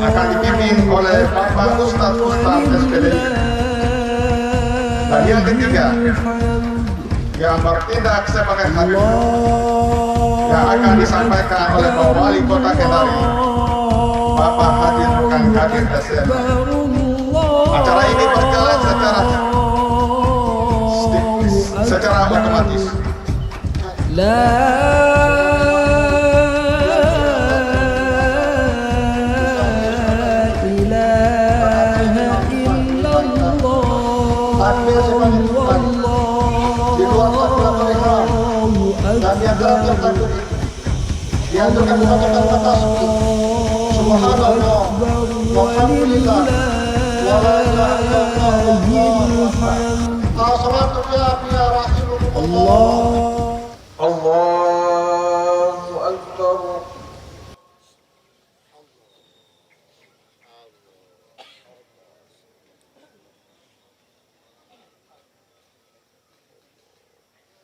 akan dipimpin oleh Bapak Ustadz SPDI. Dan yang ketiga, yang bertindak sebagai hakim yang akan disampaikan oleh Pak Wali Kota Kendari, Bapak Hadir Kang Kadir SM. Acara ini berjalan secara otomatis. Dianjurkan mengucapkan tasbih subhanallah walhamdulillah wa la ilaha illallah wallahu akbar. As-salatu ya rahimakumullah. Allahu akbar.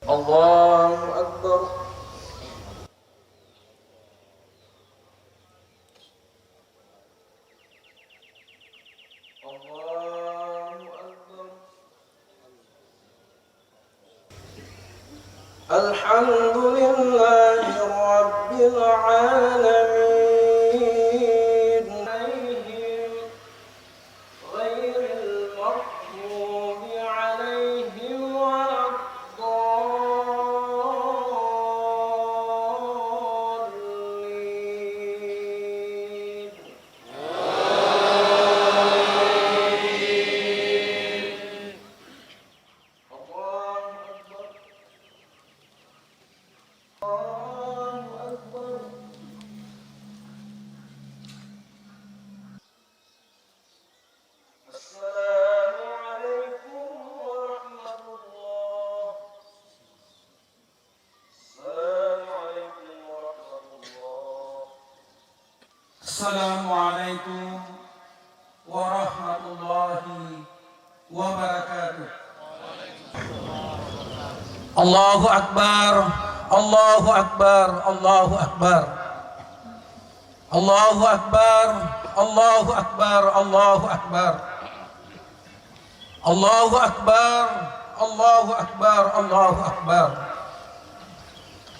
Allahu akbar. Alhamdulillahi Rabbil Alamin. Assalamualaikum warahmatullahi wabarakatuh. Allahu Akbar, Allahu Akbar, Allahu Akbar. Allahu Akbar, Allahu Akbar, Allahu Akbar. Allahu Akbar, Allahu Akbar, Allahu Akbar.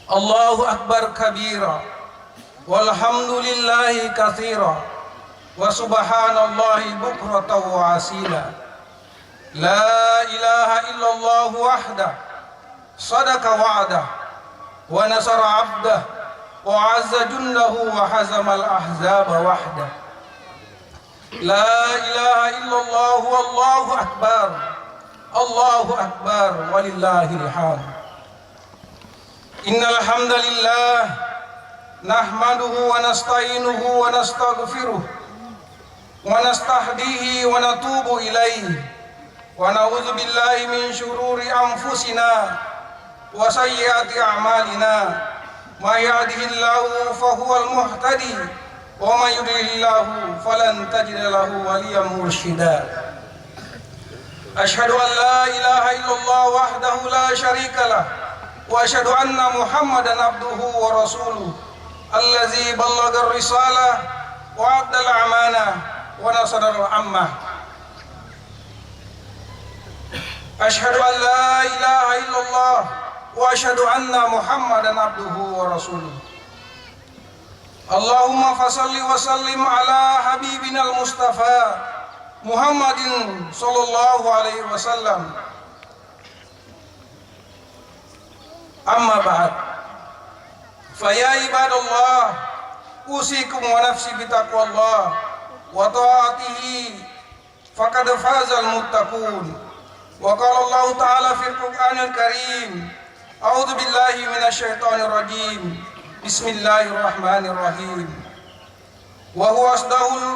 Allahu Akbar kabira, walhamdulillahi katsira, wa subhanallahi bukratan wa asila. La ilaha illallah wahdah, sadaqa wa'dah, wa nasara 'abdah, wa 'azza jundahu wa hazamal ahzaba wahdah. La ilaha illallah wallahu akbar, Allahu akbar walillahil hamd. Innal hamdalillah nahmaduhu wa nasta'inuhu wa nastaghfiruh wa nastahdihi wa natubu ilaihi wa na'udzu billahi min syururi anfusina wa sayyiati a'malina. May yahdihillahu fahuwal muhtadi wa may yudlilillahu falan tajida lahu waliyyan mursyida. Asyhadu an la ilaha illallah wahdahu la syarika lah wa asyhadu anna Muhammadan abduhu wa rasuluh allazi ballagar risalah wa addal amanah wa nasarar ammah. Asyhadu an la ilaha illallah wa asyhadu anna Muhammadan abduhu wa rasuluh. Allahumma fasalli wa sallim ala habibinal mustafa Muhammadin sallallahu alaihi wasallam. Amma ba'd. Fa ya ibadallah, usikum wa nafsi bitaqwallah wa ta'atihi faqad fazal muttaqun. Wa qala Allah ta'ala fil Qur'anil Karim, a'udzu billahi minasyaitonir rajim. Bismillahirrahmanirrahim. Wa huwa asdaqul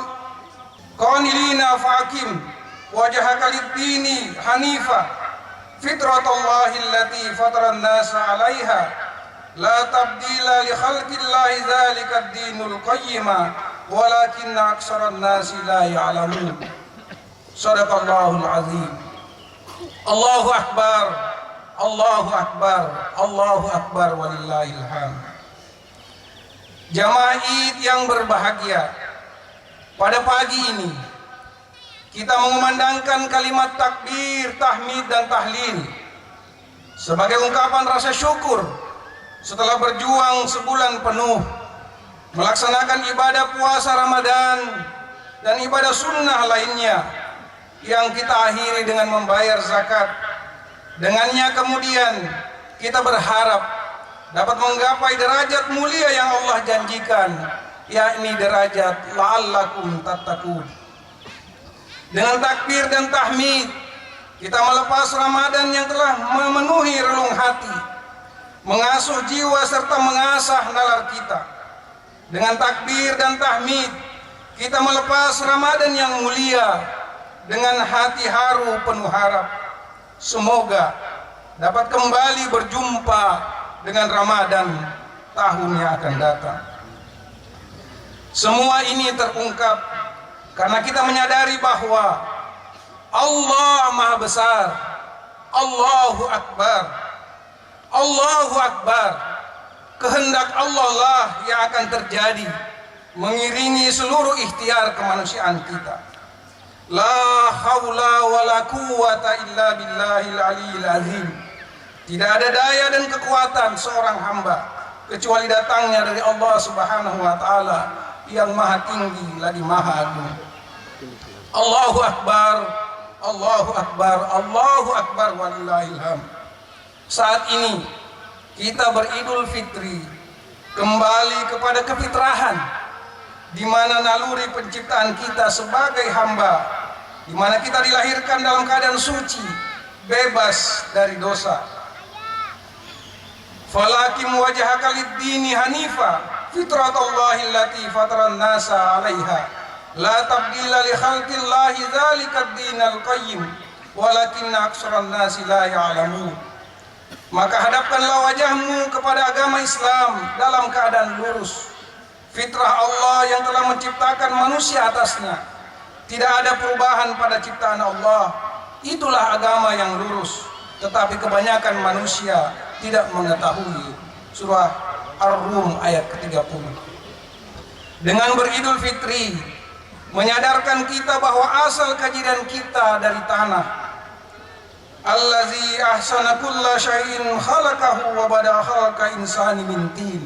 qanilina faqim wajhaka lid-dini hanifa fitratallahi allati fataran nasa 'alaiha la tabdila li khalqillahi dzalika ad-dinul qayyima walakinna aktsaran nasi la ya'lamun. Shadaqallahul azim. Allahu akbar, Allahu akbar, Allahu akbar walillahil hamd. Jamaah Id yang berbahagia, pada pagi ini kita mengumandangkan kalimat takbir, tahmid dan tahlil sebagai ungkapan rasa syukur setelah berjuang sebulan penuh melaksanakan ibadah puasa Ramadan dan ibadah sunnah lainnya yang kita akhiri dengan membayar zakat. Dengannya kemudian kita berharap dapat menggapai derajat mulia yang Allah janjikan, yakni derajat la'allakum tattaqun. Dengan takbir dan tahmid kita melepas Ramadan yang telah memenuhi relung hati, mengasuh jiwa serta mengasah nalar kita. Dengan takbir dan tahmid kita melepas Ramadan yang mulia dengan hati haru penuh harap. Semoga dapat kembali berjumpa dengan Ramadan tahun yang akan datang. Semua ini terungkap karena kita menyadari bahwa Allah Maha Besar. Allahu Akbar, Allahu Akbar. Kehendak Allah lah yang akan terjadi mengiringi seluruh ikhtiar kemanusiaan kita. La haula wala quwwata illa billahil aliyil azim. Tidak ada daya dan kekuatan seorang hamba kecuali datangnya dari Allah Subhanahu wa taala yang maha tinggi lagi maha agung. Allahu Akbar, Allahu Akbar, Allahu Akbar walillahil hamd. Saat ini kita beridul fitri, kembali kepada kefitrahan di mana naluri penciptaan kita sebagai hamba, di mana kita dilahirkan dalam keadaan suci, bebas dari dosa. Falakim wajhaka lid-dini hanifa fitratallahi allati fataran nasa 'alaiha la tabdila li khalqillahi dzalika ad-dinal qayyim walakinna aktsaran nasi la ya'lamun. Maka hadapkanlah wajahmu kepada agama Islam dalam keadaan lurus. fitrah Allah yang telah menciptakan manusia atasnya. Tidak ada perubahan pada ciptaan Allah. Itulah agama yang lurus. Tetapi kebanyakan manusia tidak mengetahui. Surah Ar-Rum ayat ke-30. Dengan beridul fitri, menyadarkan kita bahwa asal kejadian kita dari tanah. Allazi ahsana kulla syai'in khalaqahu wa bada khalaqa insani min tin.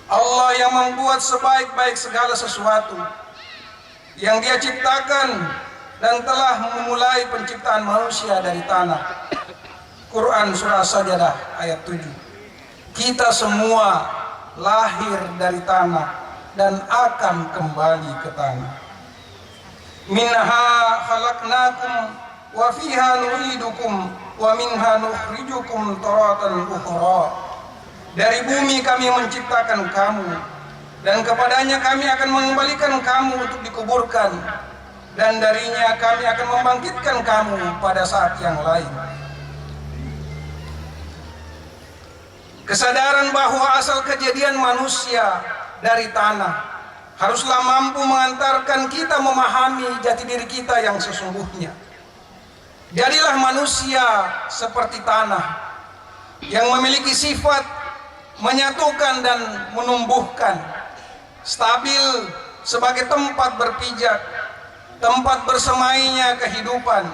Allah yang membuat sebaik-baik segala sesuatu yang Dia ciptakan dan telah memulai penciptaan manusia dari tanah. Quran surah Sajadah ayat 7. Kita semua lahir dari tanah dan akan kembali ke tanah. Minha khalaqnakum wa fiha nu'idukum wa minha nukhrijukum taratan ukhra. Dari bumi kami menciptakan kamu, dan kepadanya kami akan mengembalikan kamu untuk dikuburkan, dan darinya kami akan membangkitkan kamu pada saat yang lain. Kesadaran bahwa asal kejadian manusia dari tanah haruslah mampu mengantarkan kita memahami jati diri kita yang sesungguhnya. Jadilah manusia seperti tanah yang memiliki sifat menyatukan dan menumbuhkan, stabil sebagai tempat berpijak, tempat bersemainya kehidupan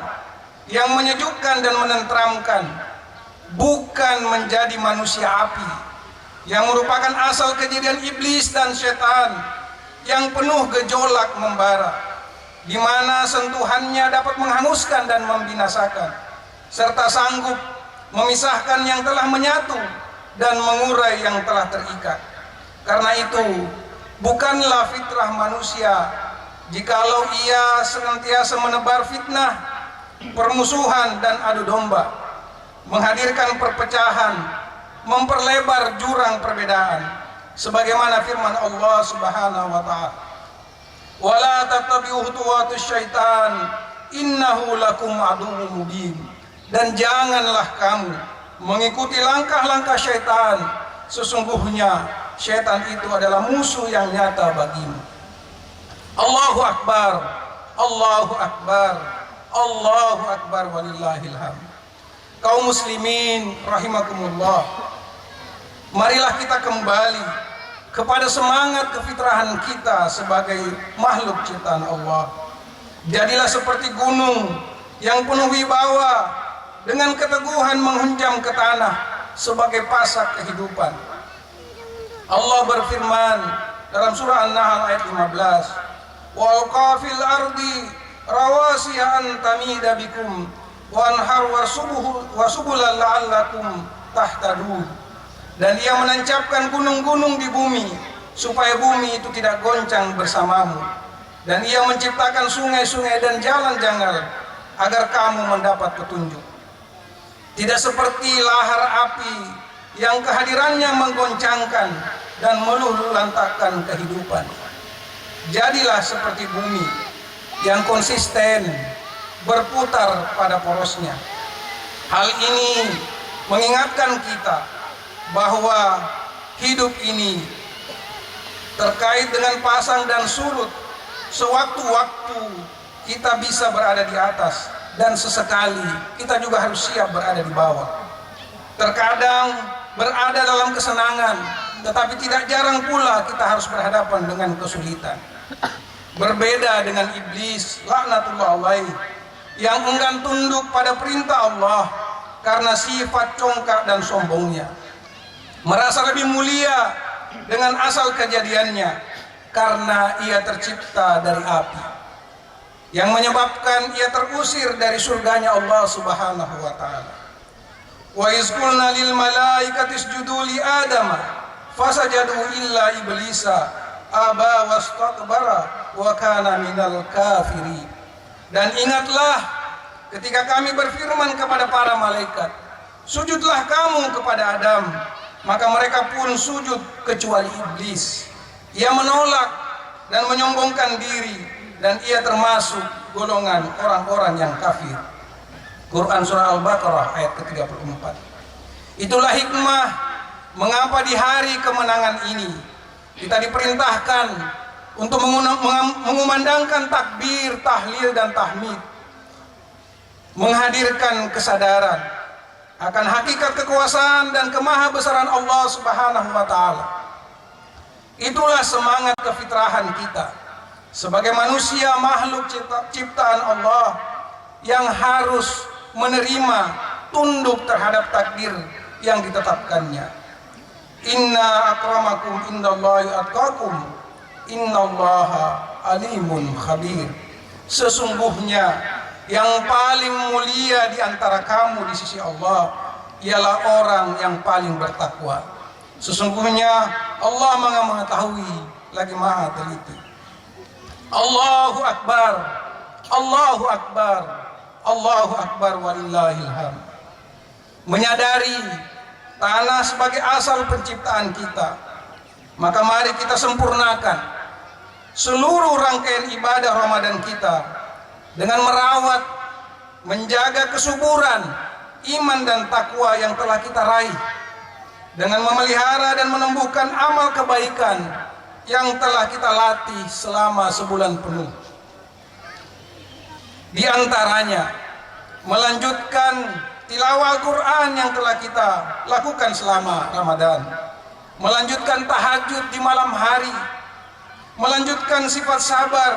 yang menyejukkan dan menenteramkan, bukan menjadi manusia api yang merupakan asal kejadian iblis dan setan yang penuh gejolak membara, di mana sentuhannya dapat menghanguskan dan membinasakan, serta sanggup memisahkan yang telah menyatu dan mengurai yang telah terikat. Karena itu, bukanlah fitrah manusia jikalau ia senantiasa menebar fitnah, permusuhan dan adu domba, menghadirkan perpecahan, memperlebar jurang perbedaan, sebagaimana firman Allah Subhanahu wa taala, "Wala tattabi'u khutuwatus syaitan, innahu lakum aduwwum mubin." Dan janganlah kamu mengikuti langkah-langkah syaitan, sesungguhnya syaitan itu adalah musuh yang nyata bagimu. Allahu Akbar, Allahu Akbar, Allahu Akbar, walillahil hamd. Kaum muslimin rahimakumullah, marilah kita kembali kepada semangat kefitrahan kita sebagai makhluk ciptaan Allah. Jadilah seperti gunung yang penuh wibawa, dengan keteguhan menghunjam ke tanah sebagai pasak kehidupan. Allah berfirman dalam surah An-Nahl ayat 15, "Wa alqafil ardi rawasiya an tamida bikum wa anhar wa subulan la'allakum tahtadun." Dan Ia menancapkan gunung-gunung di bumi supaya bumi itu tidak goncang bersamamu, dan Ia menciptakan sungai-sungai dan jalan-jalan agar kamu mendapat petunjuk. Tidak seperti lahar api yang kehadirannya menggoncangkan dan meluluhlantakkan kehidupan. Jadilah seperti bumi yang konsisten berputar pada porosnya. Hal ini mengingatkan kita bahwa hidup ini terkait dengan pasang dan surut. Sewaktu-waktu kita bisa berada di atas, dan sesekali kita juga harus siap berada di bawah. Terkadang berada dalam kesenangan, tetapi tidak jarang pula kita harus berhadapan dengan kesulitan. Berbeda dengan iblis, laknatullah alaih, yang enggan tunduk pada perintah Allah karena sifat congkak dan sombongnya. Merasa lebih mulia dengan asal kejadiannya karena ia tercipta dari api, yang menyebabkan ia terusir dari surganya Allah Subhanahu wa taala. Wa iz qulna lil malaikati isjudu li adama fasajadu illa iblisa aba wastakbara wa kana minal kafirin. Dan ingatlah ketika kami berfirman kepada para malaikat, sujudlah kamu kepada Adam, maka mereka pun sujud kecuali iblis. Ia menolak dan menyombongkan diri, dan ia termasuk golongan orang-orang yang kafir. Quran surah Al-Baqarah ayat ke-34. Itulah hikmah mengapa di hari kemenangan ini Kita diperintahkan untuk mengumandangkan takbir, tahlil, dan tahmid, menghadirkan kesadaran akan hakikat kekuasaan dan kemahabesaran Allah Subhanahu wa Ta'ala. Itulah semangat kefitrahan kita sebagai manusia, makhluk ciptaan Allah yang harus menerima, tunduk terhadap takdir yang ditetapkannya. Inna akramakum indallahi atqakum innallaha alimun khabir. Sesungguhnya yang paling mulia di antara kamu di sisi Allah ialah orang yang paling bertakwa. Sesungguhnya Allah Maha mengetahui lagi Maha teliti. Allahu Akbar, Allahu Akbar, Allahu Akbar walillahil hamd. Menyadari tanah sebagai asal penciptaan kita, maka mari kita sempurnakan seluruh rangkaian ibadah Ramadan kita dengan merawat, menjaga kesuburan iman dan takwa yang telah kita raih, dengan memelihara dan menumbuhkan amal kebaikan yang telah kita latih selama sebulan penuh. Di antaranya melanjutkan tilawah Al-Quran yang telah kita lakukan selama Ramadan, melanjutkan tahajud di malam hari, melanjutkan sifat sabar,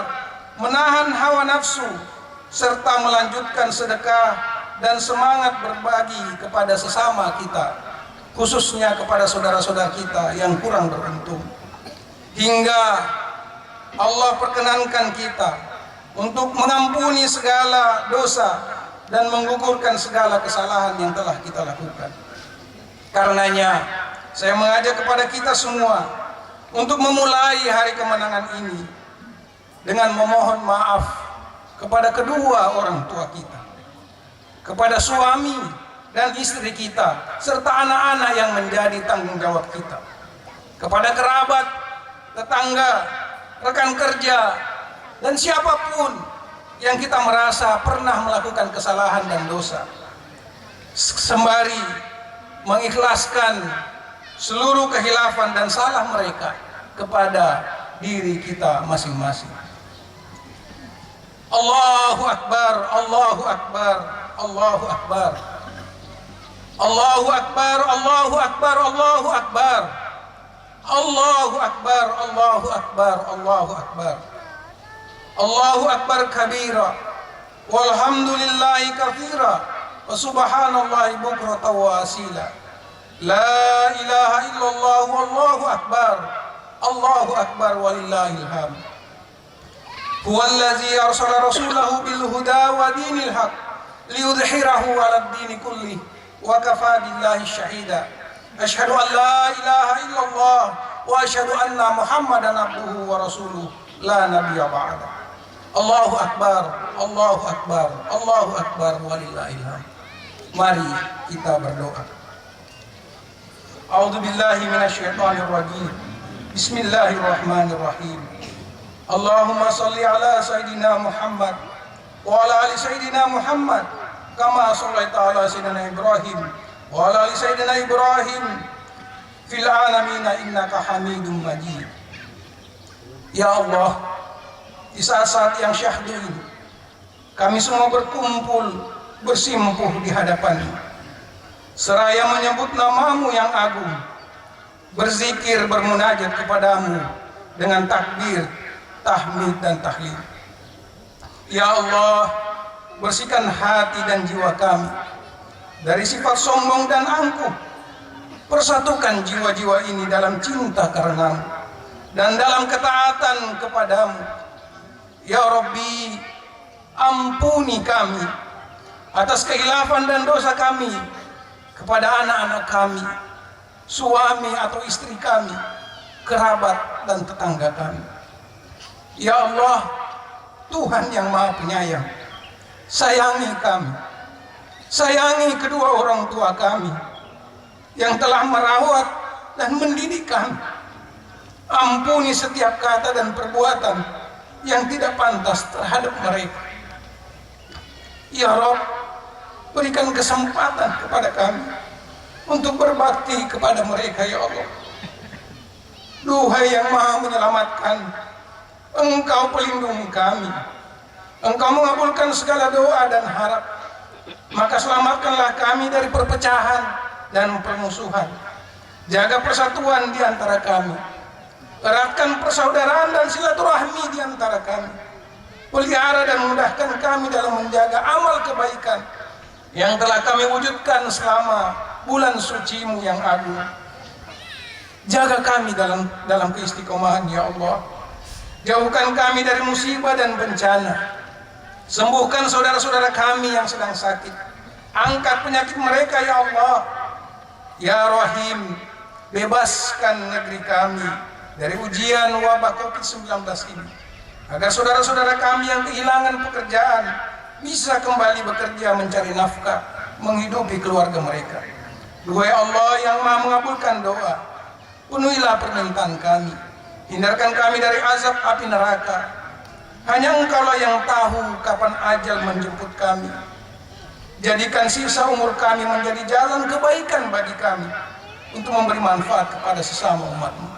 menahan hawa nafsu, serta melanjutkan sedekah dan semangat berbagi kepada sesama kita, khususnya kepada saudara-saudara kita yang kurang beruntung, hingga Allah perkenankan kita untuk mengampuni segala dosa dan menggugurkan segala kesalahan yang telah kita lakukan. Karenanya saya mengajak kepada kita semua untuk memulai hari kemenangan ini dengan memohon maaf kepada kedua orang tua kita, kepada suami dan istri kita, serta anak-anak yang menjadi tanggung jawab kita, kepada kerabat, tetangga, rekan kerja, dan siapapun yang kita merasa pernah melakukan kesalahan dan dosa, sembari mengikhlaskan seluruh kehilafan dan salah mereka kepada diri kita masing-masing. Allahu Akbar, Allahu Akbar, Allahu Akbar, Allahu Akbar, Allahu Akbar, Allahu Akbar, Allahu Akbar, Allahu Akbar, Allahu Akbar, Allahu Akbar kabira, walhamdulillahi katsira, wa subhanallahi bukratan wa asila. La ilaha illallah wallahu akbar, Allahu akbar walillahil hamd. Huwallazi arsala rasulahu bil huda wa dinil haq liyudhhirahu 'alad dini kullih wa kafaa billahi syahida. Asyhadu an la ilaha illallah wa asyhadu anna Muhammadan abduhu wa rasuluh la nabiyya ba'da. Allahu Akbar, Allahu Akbar, Allahu Akbar walillahil hamd. Mari kita berdoa. A'udzu billahi minasyaitonir rajim. Bismillahirrahmanirrahim. Allahumma shalli ala sayidina Muhammad wa ala ali sayidina Muhammad kama shallaita ala sayidina Ibrahim wa ala ali sayidina Ibrahim fil alamin innaka Hamidum Majid. Ya Allah, di saat-saat yang syahdu ini, kami semua berkumpul, bersimpuh di hadapan-Mu, seraya menyebut nama-Mu yang agung, berzikir, bermunajat kepada-Mu dengan takbir, tahmid, dan tahlil. Ya Allah, bersihkan hati dan jiwa kami dari sifat sombong dan angkuh. Persatukan jiwa-jiwa ini dalam cinta karena-Mu dan dalam ketaatan kepada-Mu. Ya Rabbi, ampuni kami atas kehilafan dan dosa kami kepada anak-anak kami, suami atau istri kami, kerabat dan tetangga kami. Ya Allah, Tuhan yang Maha Penyayang, sayangi kami, sayangi kedua orang tua kami yang telah merawat dan mendidik kami. Ampuni setiap kata dan perbuatan yang tidak pantas terhadap mereka. Ya Rabb, berikan kesempatan kepada kami untuk berbakti kepada mereka, ya Allah. Duhai yang maha menyelamatkan, Engkau pelindung kami, Engkau mengabulkan segala doa dan harap, maka selamatkanlah kami dari perpecahan dan permusuhan. Jaga persatuan di antara kami, eratkan persaudaraan dan silaturahmi di antara kami. Pelihara dan mudahkan kami dalam menjaga amal kebaikan yang telah kami wujudkan selama bulan suci-Mu yang agung. Jaga kami dalam keistiqomahan ya Allah. Jauhkan kami dari musibah dan bencana. Sembuhkan saudara-saudara kami yang sedang sakit. Angkat penyakit mereka ya Allah. Ya Rahim, bebaskan negeri kami dari ujian wabah COVID-19 ini, agar saudara-saudara kami yang kehilangan pekerjaan bisa kembali bekerja mencari nafkah, menghidupi keluarga mereka. Duhai Allah yang maha mengabulkan doa, penuhilah permintaan kami, hindarkan kami dari azab api neraka. Hanya Engkaulah yang tahu kapan ajal menjemput kami. Jadikan sisa umur kami menjadi jalan kebaikan bagi kami untuk memberi manfaat kepada sesama umat-Mu.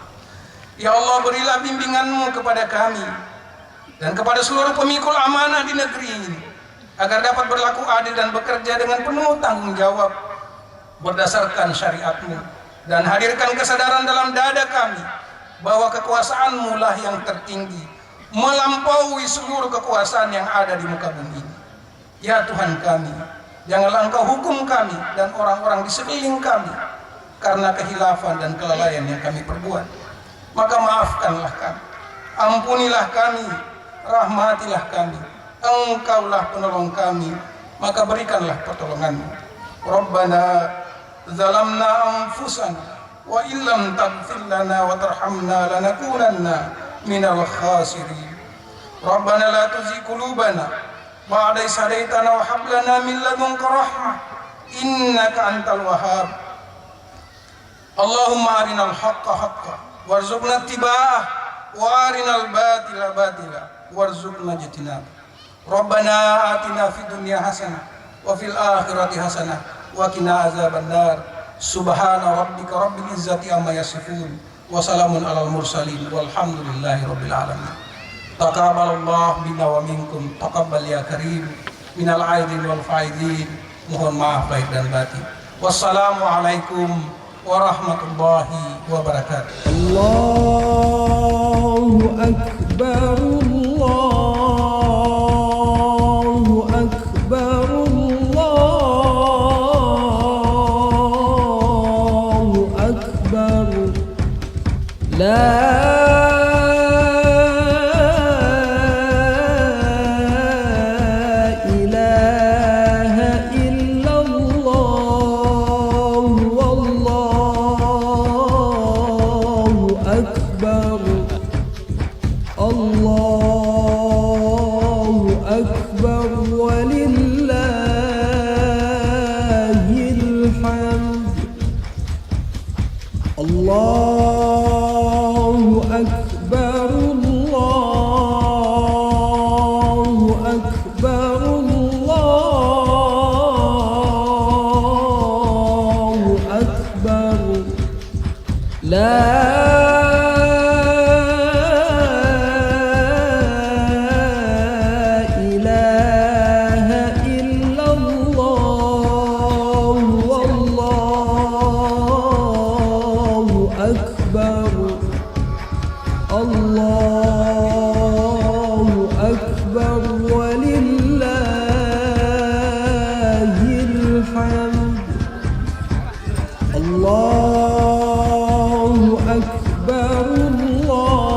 Ya Allah, berilah bimbingan-Mu kepada kami dan kepada seluruh pemikul amanah di negeri ini, agar dapat berlaku adil dan bekerja dengan penuh tanggung jawab berdasarkan syariat-Mu. Dan hadirkan kesadaran dalam dada kami bahwa kekuasaan-Mu lah yang tertinggi, melampaui seluruh kekuasaan yang ada di muka bumi ini. Ya Tuhan kami, janganlah Engkau hukum kami dan orang-orang di sekeliling kami karena kehilafan dan kelalaian yang kami perbuat. Maka maafkanlah kami, ampunilah kami, rahmatilah kami. Engkaulah penolong kami, maka berikanlah pertolongan-Mu. Rabbana zalamna anfusana wa illam taghfir lana wa tarhamna lanakunanna minal khasirin. Rabbana la tuzigh qulubana ba'da idh hadaytana wa hab lana min ladunka rahmah innaka antal wahhab. Allahumma arinal haqqa haqqan warzuqna ittiba'ah wa arinal batila batila warzuqna ijtinabah. Rabbana atina fid dunya hasanah wa fil akhirati hasanah wa qina azabannar. Subhana rabbika rabbil izzati amma yasifun wa salamun alal mursalin walhamdulillahi rabbil alamin. Taqabbalallahu minna wa minkum, taqabbal ya karim minal aidin wal faidin. Mohon maaf lahir dan batin. Wassalamualaikum warahmatullahi wabarakatuh. Allahu akbar, Allahu akbar, Allahu akbar. La Allahu akbar walillahil hamd. Allahu akbar, Allahu akbar, Allahu akbar. La Allahu akbar walillahil hamd. Allahu akbar, Allahu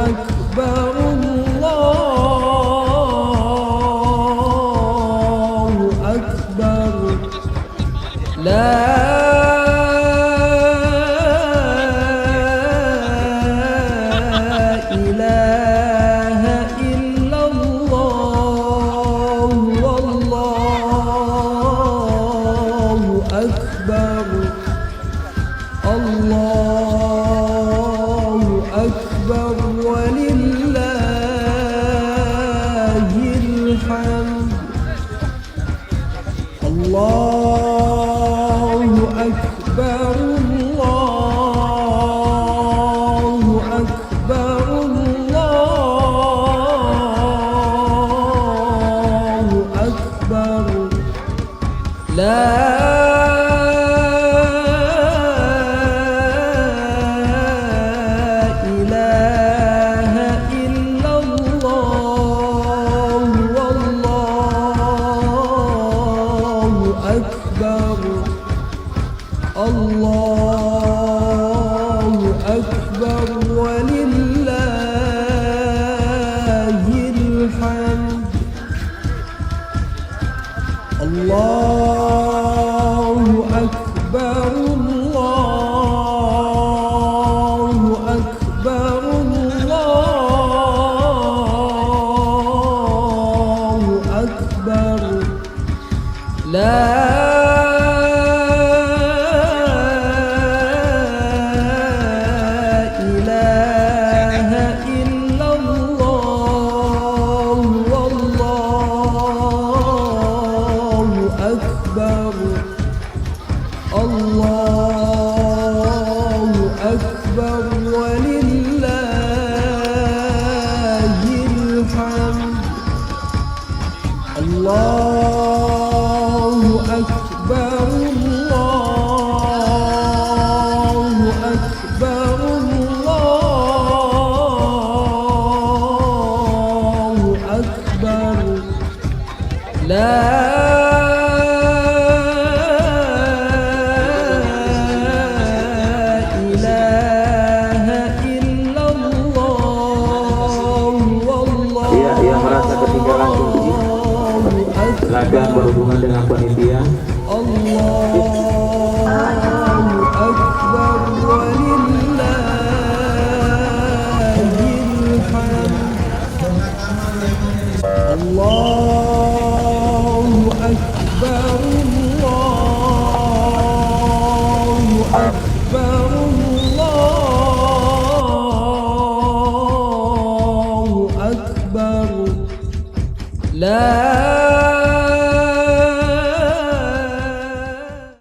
akbar, Allahu akbar. La Allahu akbar walillahil hamd. Allahu akbar, Allah أكبر ولله الحمد الله أكبر الله أكبر الله أكبر لا إله إلا الله والله أكبر الله أكبر ولله الحمد الله أكبر الله أكبر الله أكبر لا إله إلا الله والله yang merasa ketinggalan kunci silakan berhubungan dengan panitia. الله أكبر ولله الحمد الله أكبر الله أكبر الله أكبر لا